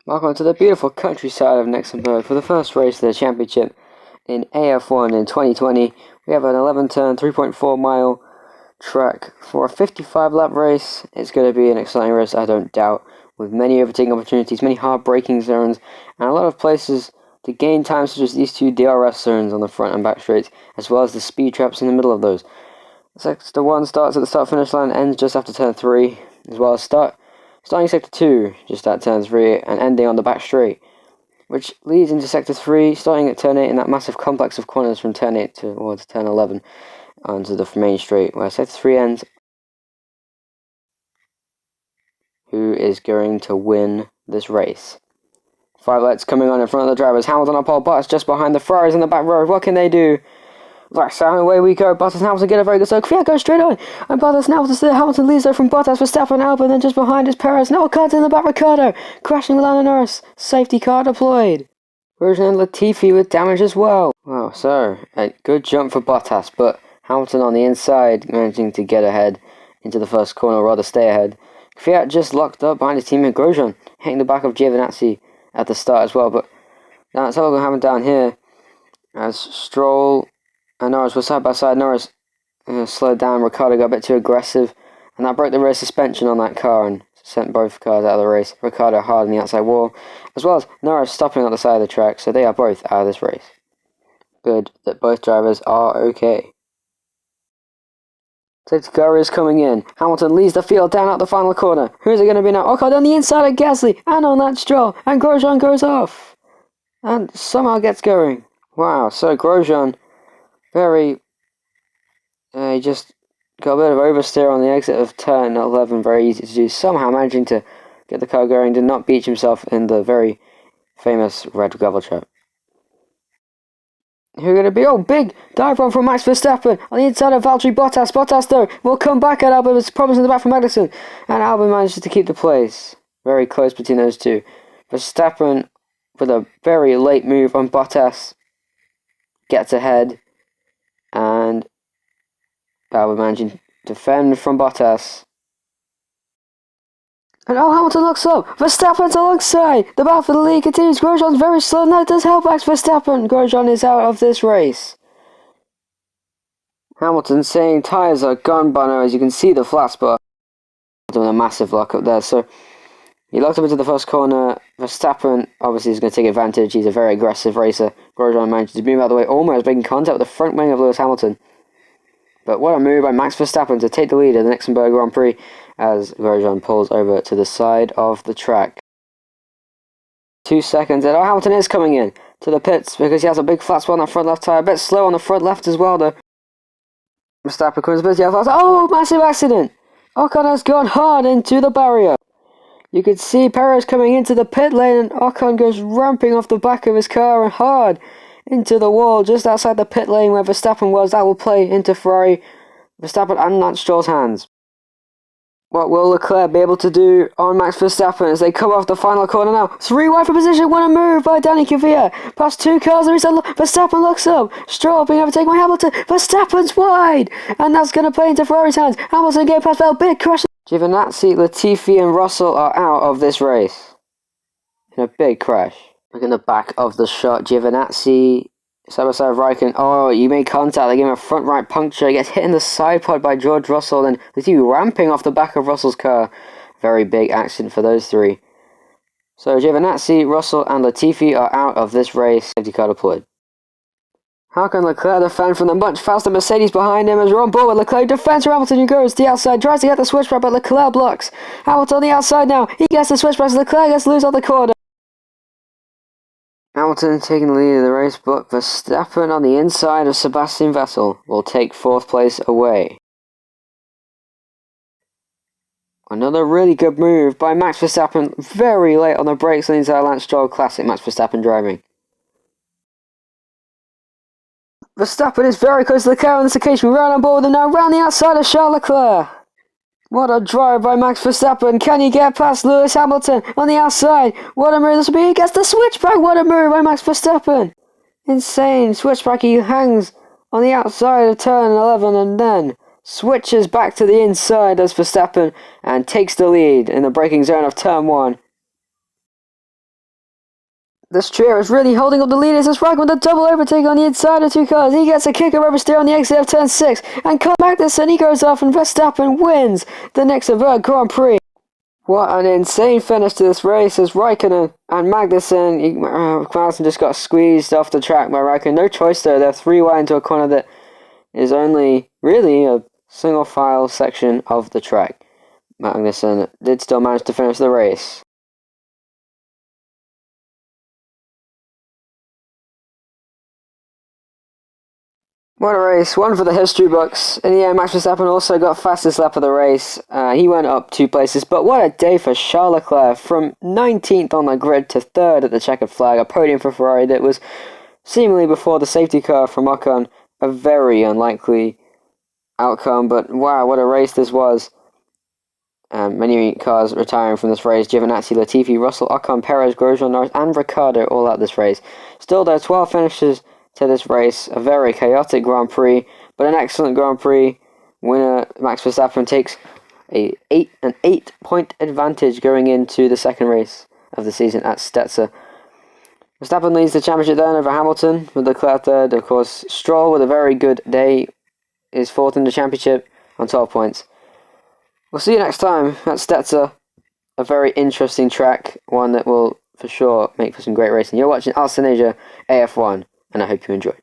Welcome to the beautiful countryside of Nixemburg for the first race of the championship in AF1 in 2020. We have an 11-turn, 3.4 mile track for a 55 lap race. It's going to be an exciting race, I don't doubt, with many overtaking opportunities, many hard braking zones, and a lot of places to gain time, such as these two DRS zones on the front and back straights, as well as the speed traps in the middle of those. Sector 1 starts at the start finish line, ends just after turn 3, as well as starting Sector 2 just at turn 3 and ending on the back straight, which leads into Sector 3, starting at turn 8 in that massive complex of corners from turn 8 towards turn 11 onto the main straight, where Sector 3 ends. Who is going to win this race? 5 lights coming on in front of the drivers. Hamilton on pole, Bottas just behind the Ferraris in the back row. What can they do? Right, so away we go. Bottas and Hamilton get a very good start. Kvyat goes straight on. And Bottas and Hamilton still. Hamilton leads though from Bottas, Verstappen, Albon, then just behind is Perez. No cut in the back, Ricciardo. Crashing with Lando Norris. Safety car deployed. Grosjean and Latifi with damage as well. Wow, so a good jump for Bottas, but Hamilton on the inside managing to get ahead into the first corner, or rather stay ahead. Kvyat just locked up behind his teammate Grosjean, hitting the back of Giovinazzi at the start as well. But now let's have a look what happened down here as Stroll and Norris were side by side. Norris slowed down. Ricciardo got a bit too aggressive, and that broke the rear suspension on that car and sent both cars out of the race. Ricciardo hard on the outside wall, as well as Norris stopping on the side of the track, so they are both out of this race. Good that both drivers are okay. Safety car is coming in. Hamilton leads the field down at the final corner. Who's it going to be now? Ocon on the inside of Gasly, and on that Stroll, and Grosjean goes off, and somehow gets going. Wow, so Grosjean he just got a bit of oversteer on the exit of turn 11, very easy to do, somehow managing to get the car going, did not beach himself in the very famous red gravel trap. Who are going to be? Oh, big dive bomb from Max Verstappen on the inside of Valtteri Bottas. Bottas though will come back at Albon, with problems in the back from Magnussen, and Albon manages to keep the place. Very close between those two. Verstappen with a very late move on Bottas gets ahead, and Albon managing to defend from Bottas. And Hamilton looks up. Verstappen's alongside. The battle for the lead continues. Grosjean's very slow. Now it does help Max Verstappen. Grosjean is out of this race. Hamilton saying tyres are gone by now. As you can see the flat spot. Doing a massive lock up there. So he locked up into the first corner. Verstappen obviously is going to take advantage. He's a very aggressive racer. Grosjean managed to move out of the way, almost making contact with the front wing of Lewis Hamilton. But what a move by Max Verstappen to take the lead in the Nixemburg Grand Prix as Grosjean pulls over to the side of the track. 2 seconds and Hamilton is coming in to the pits because he has a big flat spot on that front left tyre. A bit slow on the front left as well though. Verstappen comes a bit fast. Oh, massive accident! Ocon has gone hard into the barrier. You could see Perez coming into the pit lane and Ocon goes ramping off the back of his car and hard into the wall just outside the pit lane where Verstappen was. That will play into Ferrari, Verstappen and Lance Stroll's hands. What will Leclerc be able to do on Max Verstappen as they come off the final corner now? 3 wide for position, what a move by Danny Kvyat. Past 2 cars, Verstappen looks up. Stroll being overtaken by Hamilton. Verstappen's wide, and that's going to play into Ferrari's hands. Hamilton getting past Bell, big crash. Giovinazzi, Latifi and Russell are out of this race in a big crash. Look in the back of the shot, Giovinazzi side by side of Raikkonen. Oh, you made contact. They give him a front right puncture. He gets hit in the side pod by George Russell, and Latifi ramping off the back of Russell's car. Very big accident for those three. So Giovinazzi, Russell and Latifi are out of this race. Safety car deployed. How can Leclerc defend from the much faster Mercedes behind him as we're on board with Leclerc defends from Hamilton, who goes to the outside, tries to get the switch back, but Leclerc blocks. Hamilton on the outside now. He gets the switch back, Leclerc gets loose on the corner. Hamilton taking the lead of the race, but Verstappen on the inside of Sebastian Vettel will take 4th place away. Another really good move by Max Verstappen, very late on the brakes on the inside of Lance Stroll. Classic Max Verstappen driving. Verstappen is very close to the car on this occasion. We're right on board with him now, round the outside of Charles Leclerc. What a drive by Max Verstappen. Can he get past Lewis Hamilton on the outside? What a move this will be. He gets the switchback. What a move by Max Verstappen. Insane switchback. He hangs on the outside of turn 11 and then switches back to the inside as Verstappen and takes the lead in the braking zone of turn 1. This trio is really holding up the leaders as Raikkonen with a double overtake on the inside of two cars. He gets a kick of oversteer on the exit of turn 6. And Carl Magnussen, he goes off and Verstappen wins the Nixemburg Grand Prix. What an insane finish to this race as Raikkonen and Magnussen just got squeezed off the track by Raikkonen. No choice there. They're 3 wide into a corner that is only really a single file section of the track. Magnussen did still manage to finish the race. What a race, one for the history books. In the end, Max Verstappen also got fastest lap of the race. He went up 2 places, but what a day for Charles Leclerc. From 19th on the grid to 3rd at the checkered flag, a podium for Ferrari that was seemingly before the safety car from Ocon. A very unlikely outcome, but wow, what a race this was. Many cars retiring from this race. Giovinazzi, Latifi, Russell, Ocon, Perez, Grosjean, Norris and Ricciardo all out this race. Still, there are 12 finishes to this race. A very chaotic Grand Prix, but an excellent Grand Prix. Winner Max Verstappen takes an 8-point advantage going into the second race of the season at Stetzer. Verstappen leads the championship then over Hamilton, with Leclerc third. Of course, Stroll with a very good day is fourth in the championship on 12 points. We'll see you next time at Stetzer. A very interesting track, one that will for sure make for some great racing. You're watching Alcinasia AF1, and I hope you enjoy.